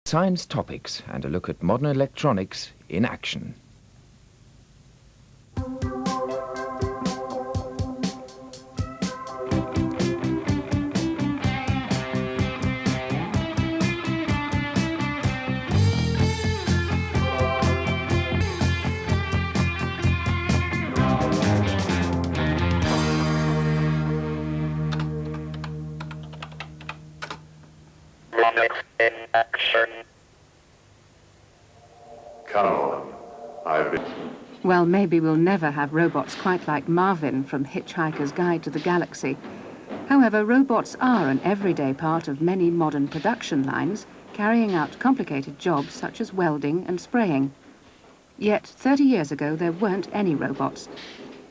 Science topics and a look at modern electronics in action. In action. Come on, I've been... Well, maybe we'll never have robots quite like Marvin from Hitchhiker's Guide to the Galaxy. However, robots are an everyday part of many modern production lines, carrying out complicated jobs such as welding and spraying. Yet, 30 years ago, there weren't any robots.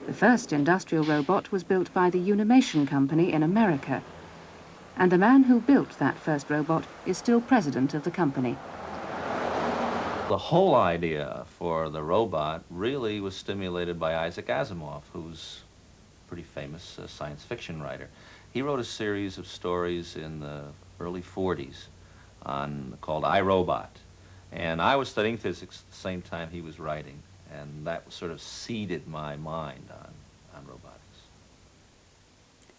The first industrial robot was built by the Unimation Company in America. And the man who built that first robot is still president of the company. The whole idea for the robot really was stimulated by Isaac Asimov, who's a pretty famous science fiction writer. He wrote a series of stories in the early 40s called I, Robot. And I was studying physics at the same time he was writing, and that sort of seeded my mind on robotics.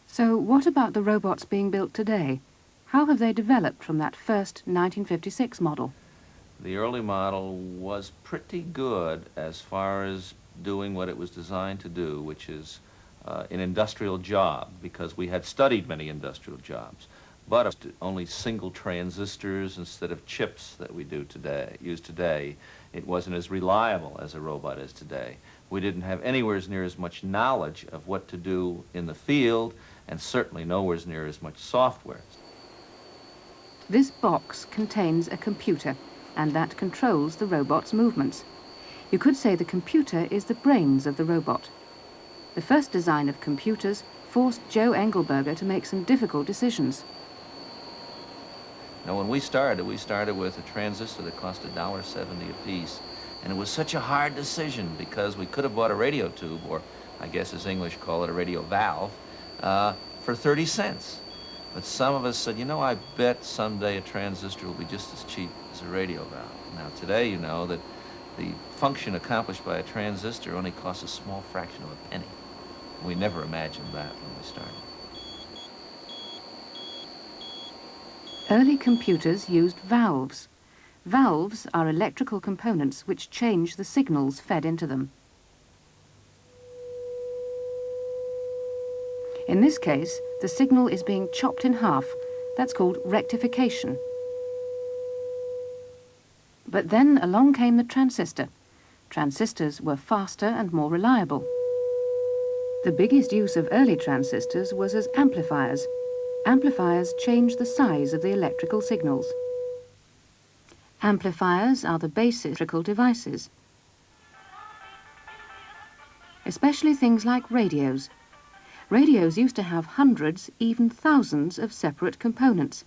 So what about the robots being built today? How have they developed from that first 1956 model? The early model was pretty good as far as doing what it was designed to do, which is an industrial job, because we had studied many industrial jobs, but only single transistors instead of chips that we use today. It wasn't as reliable as a robot is today. We didn't have anywhere near as much knowledge of what to do in the field, and certainly nowhere near as much software. This box contains a computer, and that controls the robot's movements. You could say the computer is the brains of the robot. The first design of computers forced Joe Engelberger to make some difficult decisions. Now, when we started with a transistor that cost $1.70 a piece, and it was such a hard decision because we could have bought a radio tube, or I guess as English call it, a radio valve, for 30 cents. But some of us said, you know, I bet someday a transistor will be just as cheap as a radio valve. Now, today, you know that the function accomplished by a transistor only costs a small fraction of a penny. We never imagined that when we started. Early computers used valves. Valves are electrical components which change the signals fed into them. In this case, the signal is being chopped in half. That's called rectification. But then along came the transistor. Transistors were faster and more reliable. The biggest use of early transistors was as amplifiers. Amplifiers change the size of the electrical signals. Amplifiers are the basic electrical devices, especially things like radios. Radios used to have hundreds, even thousands of separate components,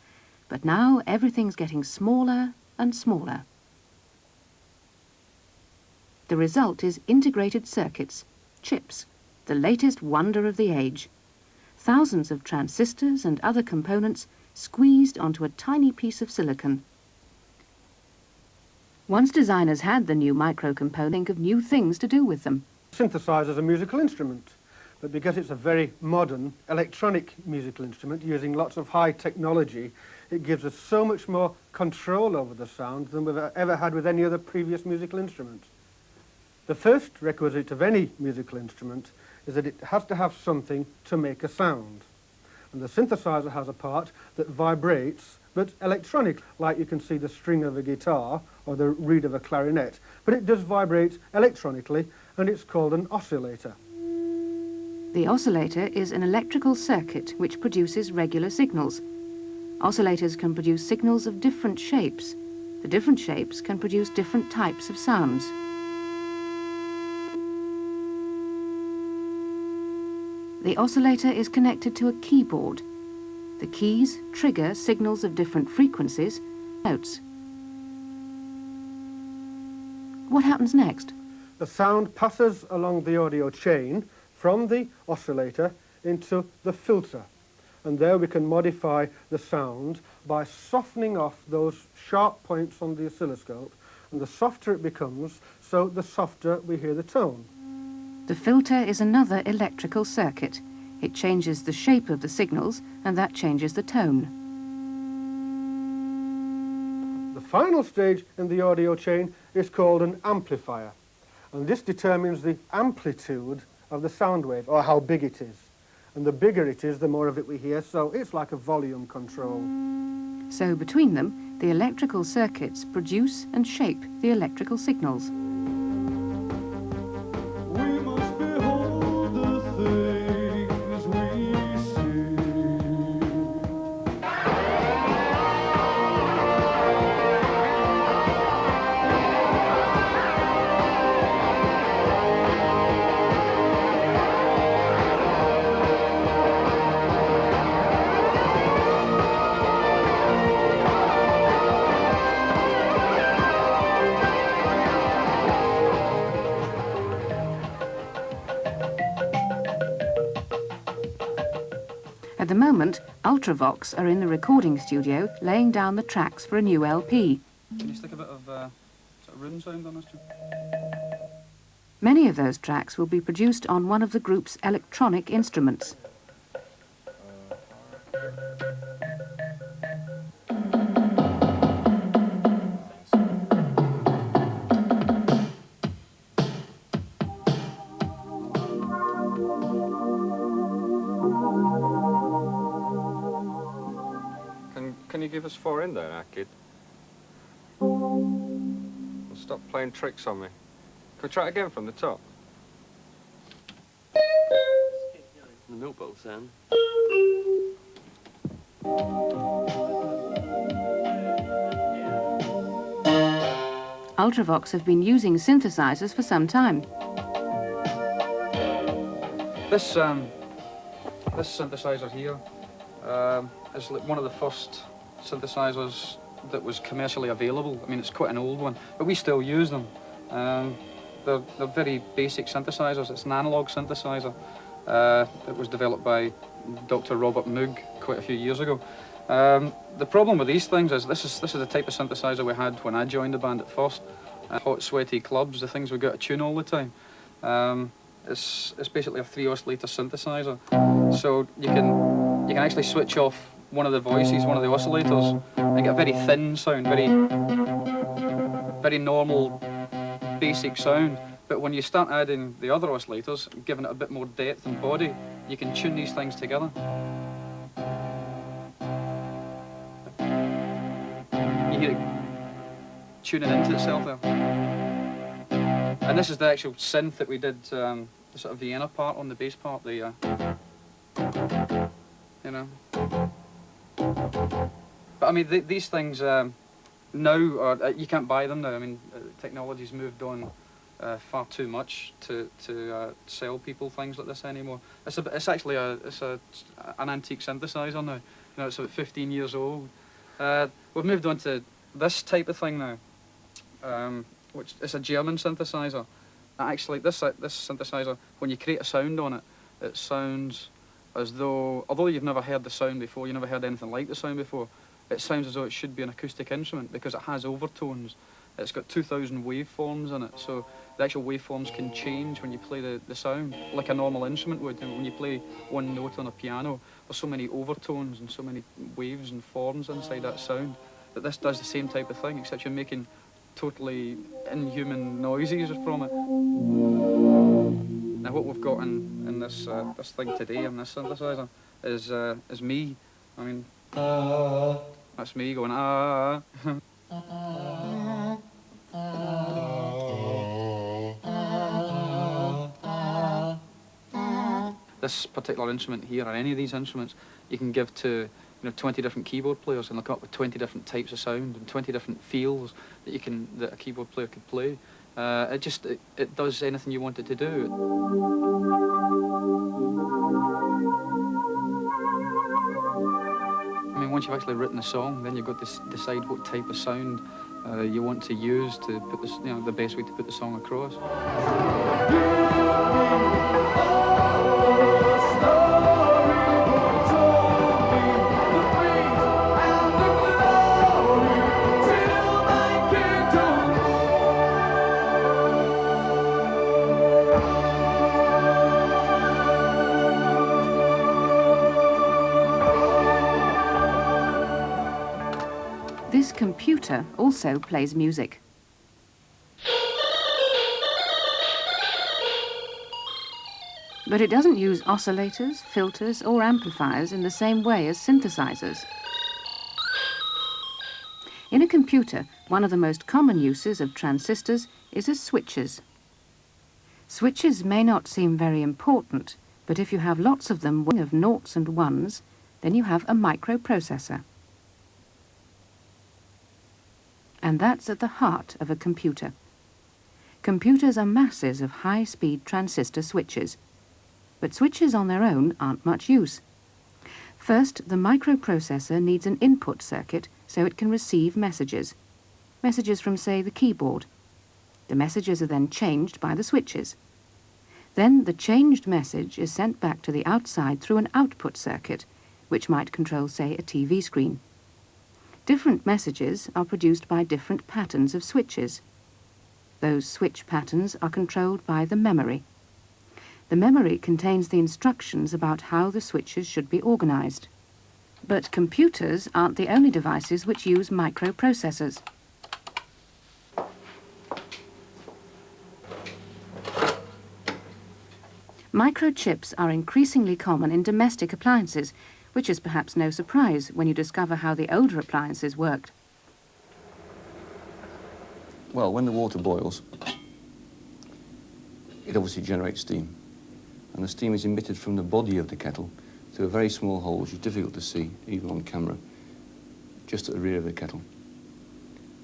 but now everything's getting smaller and smaller. The result is integrated circuits, chips, the latest wonder of the age. Thousands of transistors and other components squeezed onto a tiny piece of silicon. Once designers had the new microcomponents, think of new things to do with them. Synthesizer is a musical instrument, but because it's a very modern electronic musical instrument using lots of high technology, it gives us so much more control over the sound than we've ever had with any other previous musical instrument. The first requisite of any musical instrument is that it has to have something to make a sound. And the synthesizer has a part that vibrates, but electronic, like you can see the string of a guitar or the reed of a clarinet, but it does vibrate electronically, and it's called an oscillator. The oscillator is an electrical circuit which produces regular signals. Oscillators can produce signals of different shapes. The different shapes can produce different types of sounds. The oscillator is connected to a keyboard. The keys trigger signals of different frequencies, notes. What happens next? The sound passes along the audio chain from the oscillator into the filter. And there we can modify the sound by softening off those sharp points on the oscilloscope, and the softer it becomes, so the softer we hear the tone. The filter is another electrical circuit. It changes the shape of the signals, and that changes the tone. The final stage in the audio chain is called an amplifier, and this determines the amplitude of the sound wave, or how big it is. And the bigger it is, the more of it we hear, so it's like a volume control. So between them, the electrical circuits produce and shape the electrical signals. We must behold the things we see. At the moment, Ultravox are in the recording studio laying down the tracks for a new LP. Can you stick a bit of sort of room sound on this too? Many of those tracks will be produced on one of the group's electronic instruments. Can you give us 4 in there, kid? Well, stop playing tricks on me. Can we try it again from the top? The milk bowl sound. Ultravox have been using synthesizers for some time. This synthesizer here is like one of the first synthesizers that was commercially available. I mean, it's quite an old one, but we still use them. They're very basic synthesizers. It's an analog synthesizer that was developed by Dr. Robert Moog quite a few years ago. The problem with these things is this is the type of synthesizer we had when I joined the band at first. Hot, sweaty clubs, the things we got to tune all the time. It's basically a 3 oscillator synthesizer, so you can actually switch off one of the voices, one of the oscillators, and get a very thin sound, very normal, basic sound. But when you start adding the other oscillators, giving it a bit more depth and body, you can tune these things together. You hear it tuning into itself there. And this is the actual synth that we did, the sort of Vienna part on the bass part, the, you know. But I mean, these things now, you can't buy them now. I mean, technology's moved on far too much to sell people things like this anymore. It's actually an antique synthesizer now. You know, it's about 15 years old. We've moved on to this type of thing now, which is a German synthesizer. Actually, this synthesizer, when you create a sound on it, it sounds as though, although you've never heard the sound before, you never heard anything like the sound before, it sounds as though it should be an acoustic instrument because it has overtones. It's got 2,000 waveforms in it, so the actual waveforms can change when you play the sound, like a normal instrument would. And when you play one note on a piano, there's so many overtones and so many waves and forms inside that sound that this does the same type of thing, except you're making totally inhuman noises from it. Now what we've got in this this thing today, in this synthesizer, is me. I mean, that's me going ah. This particular instrument here, or any of these instruments, you can give to 20 different keyboard players, and they'll come up with 20 different types of sound and 20 different feels that a keyboard player could play. It does anything you want it to do. I mean, once you've actually written a song, then you've got to decide what type of sound you want to use to put this, the best way to put the song across. computer also plays music. But it doesn't use oscillators, filters or amplifiers in the same way as synthesizers. In a computer, one of the most common uses of transistors is as switches. Switches may not seem very important, but if you have lots of them of noughts and ones, then you have a microprocessor. And that's at the heart of a computer. Computers are masses of high-speed transistor switches. But switches on their own aren't much use. First, the microprocessor needs an input circuit so it can receive messages. Messages from, say, the keyboard. The messages are then changed by the switches. Then the changed message is sent back to the outside through an output circuit, which might control, say, a TV screen. Different messages are produced by different patterns of switches. Those switch patterns are controlled by the memory. The memory contains the instructions about how the switches should be organized. But computers aren't the only devices which use microprocessors. Microchips are increasingly common in domestic appliances, which is perhaps no surprise when you discover how the older appliances worked. Well, when the water boils, it obviously generates steam. And the steam is emitted from the body of the kettle through a very small hole, which is difficult to see, even on camera, just at the rear of the kettle.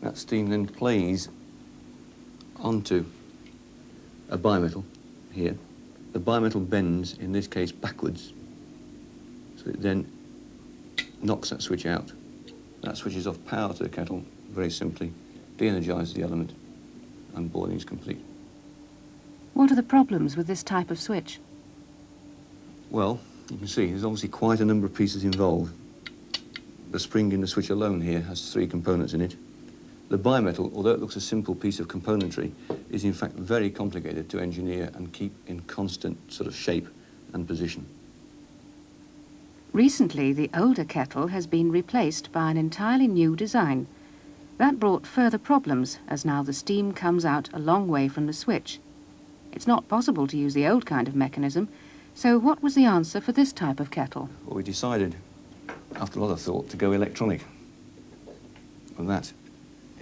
That steam then plays onto a bimetal here. The bimetal bends, in this case, backwards, so it then knocks that switch out. That switches off power to the kettle, very simply, de-energizes the element, and boiling is complete. What are the problems with this type of switch? Well, you can see there's obviously quite a number of pieces involved. The spring in the switch alone here has 3 components in it. The bimetal, although it looks a simple piece of componentry, is in fact very complicated to engineer and keep in constant sort of shape and position. Recently, the older kettle has been replaced by an entirely new design. That brought further problems, as now the steam comes out a long way from the switch. It's not possible to use the old kind of mechanism, so what was the answer for this type of kettle? Well, we decided, after a lot of thought, to go electronic. And that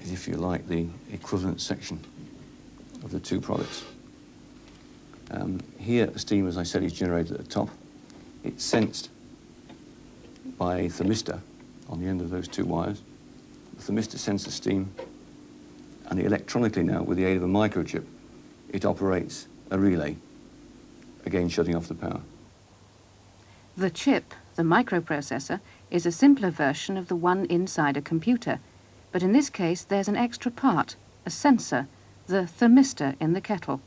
is, if you like, the equivalent section of the 2 products. Here, the steam, as I said, is generated at the top. It's sensed by a thermistor on the end of those 2 wires. The thermistor senses steam, and electronically now, with the aid of a microchip, it operates a relay, again shutting off the power. The chip, the microprocessor, is a simpler version of the one inside a computer. But in this case, there's an extra part, a sensor, the thermistor in the kettle.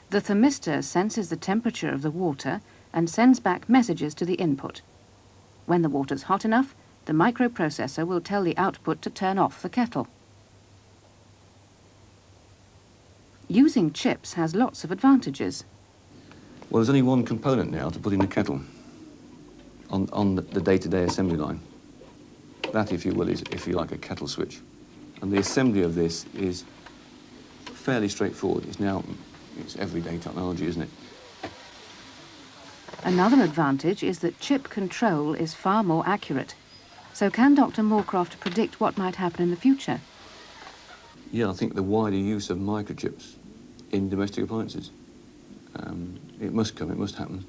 The thermistor senses the temperature of the water and sends back messages to the input. When the water's hot enough, the microprocessor will tell the output to turn off the kettle. Using chips has lots of advantages. Well, there's only one component now to put in the kettle on the day-to-day assembly line. That, if you will, is, if you like, a kettle switch. And the assembly of this is fairly straightforward. It's everyday technology, isn't it? Another advantage is that chip control is far more accurate. So can Dr. Moorcroft predict what might happen in the future? Yeah, I think the wider use of microchips in domestic appliances. It must come, it must happen.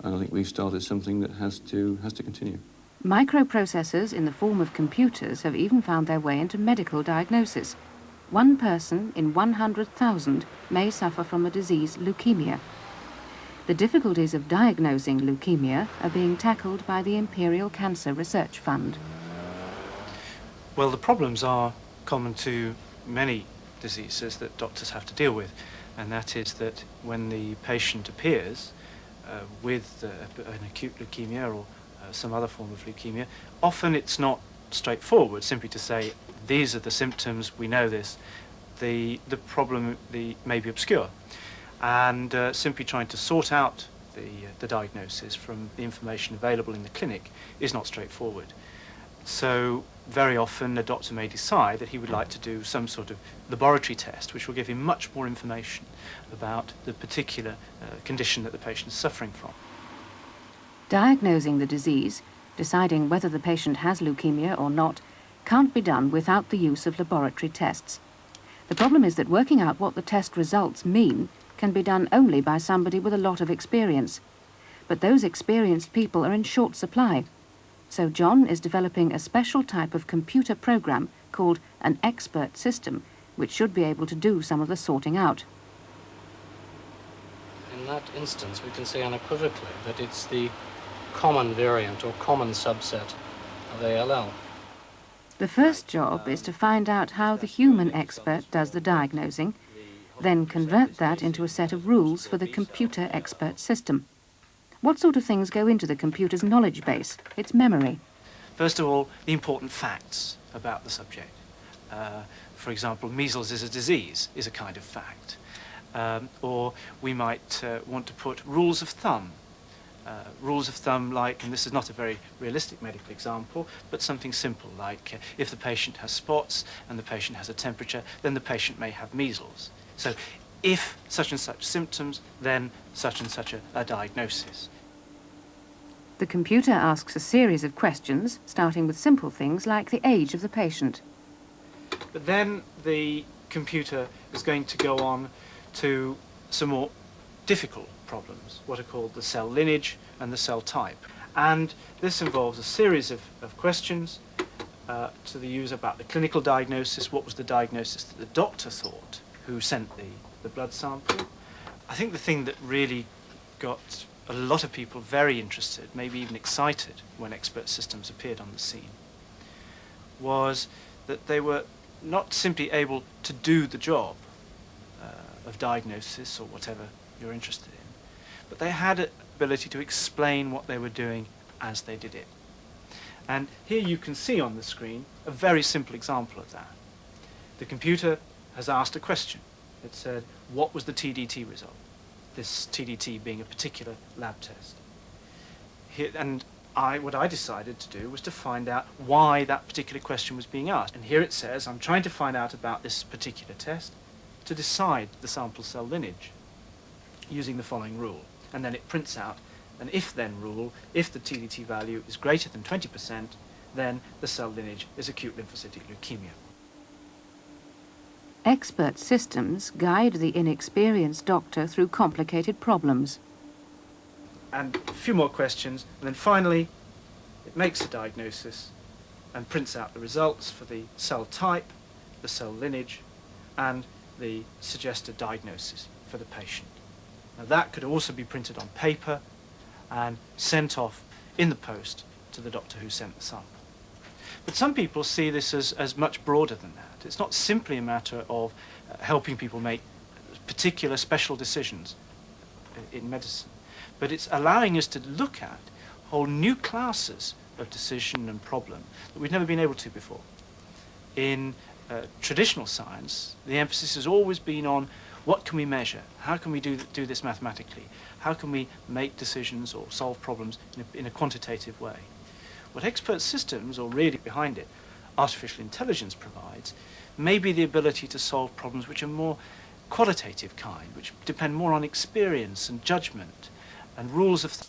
And I think we've started something that has to continue. Microprocessors in the form of computers have even found their way into medical diagnosis. One person in 100,000 may suffer from a disease, leukemia. The difficulties of diagnosing leukemia are being tackled by the Imperial Cancer Research Fund. Well, the problems are common to many diseases that doctors have to deal with, and that is that when the patient appears with an acute leukemia or some other form of leukemia, often it's not straightforward simply to say, these are the symptoms, we know this. The problem may be obscure, and simply trying to sort out the diagnosis from the information available in the clinic is not straightforward. So very often a doctor may decide that he would like to do some sort of laboratory test which will give him much more information about the particular condition that the patient is suffering from. Diagnosing the disease, deciding whether the patient has leukemia or not, can't be done without the use of laboratory tests. The problem is that working out what the test results mean can be done only by somebody with a lot of experience. But those experienced people are in short supply. So John is developing a special type of computer program called an expert system, which should be able to do some of the sorting out. In that instance, we can say unequivocally that it's the common variant or common subset of ALL. The first job is to find out how the human expert does the diagnosing, then convert that into a set of rules for the computer expert system. What sort of things go into the computer's knowledge base, its memory? First of all, the important facts about the subject. For example, measles is a disease is a kind of fact. Or we might want to put rules of thumb. Rules of thumb like, and this is not a very realistic medical example, but something simple like if the patient has spots and the patient has a temperature, then the patient may have measles. So if such and such symptoms, then such and such a diagnosis. The computer asks a series of questions, starting with simple things like the age of the patient. But then the computer is going to go on to some more difficult problems, what are called the cell lineage and the cell type. And this involves a series of questions to the user about the clinical diagnosis, what was the diagnosis that the doctor thought who sent the blood sample. I think the thing that really got a lot of people very interested, maybe even excited, when expert systems appeared on the scene, was that they were not simply able to do the job of diagnosis or whatever you're interested in, but they had an ability to explain what they were doing as they did it. And here you can see on the screen a very simple example of that. The computer has asked a question. It said, what was the TDT result? This TDT being a particular lab test. What I decided to do was to find out why that particular question was being asked. And here it says, I'm trying to find out about this particular test to decide the sample cell lineage using the following rule. And then it prints out an if-then rule. If the TDT value is greater than 20%, then the cell lineage is acute lymphocytic leukemia. Expert systems guide the inexperienced doctor through complicated problems. And a few more questions, and then finally it makes a diagnosis and prints out the results for the cell type, the cell lineage, and the suggested diagnosis for the patient. Now that could also be printed on paper and sent off in the post to the doctor who sent the sample. But some people see this as much broader than that. It's not simply a matter of helping people make particular special decisions in medicine, but it's allowing us to look at whole new classes of decision and problem that we've never been able to before. In traditional science, the emphasis has always been on what can we measure? How can we do this mathematically? How can we make decisions or solve problems in a quantitative way? What expert systems, or really behind it, artificial intelligence provides, may be the ability to solve problems which are more qualitative kind, which depend more on experience and judgment and rules of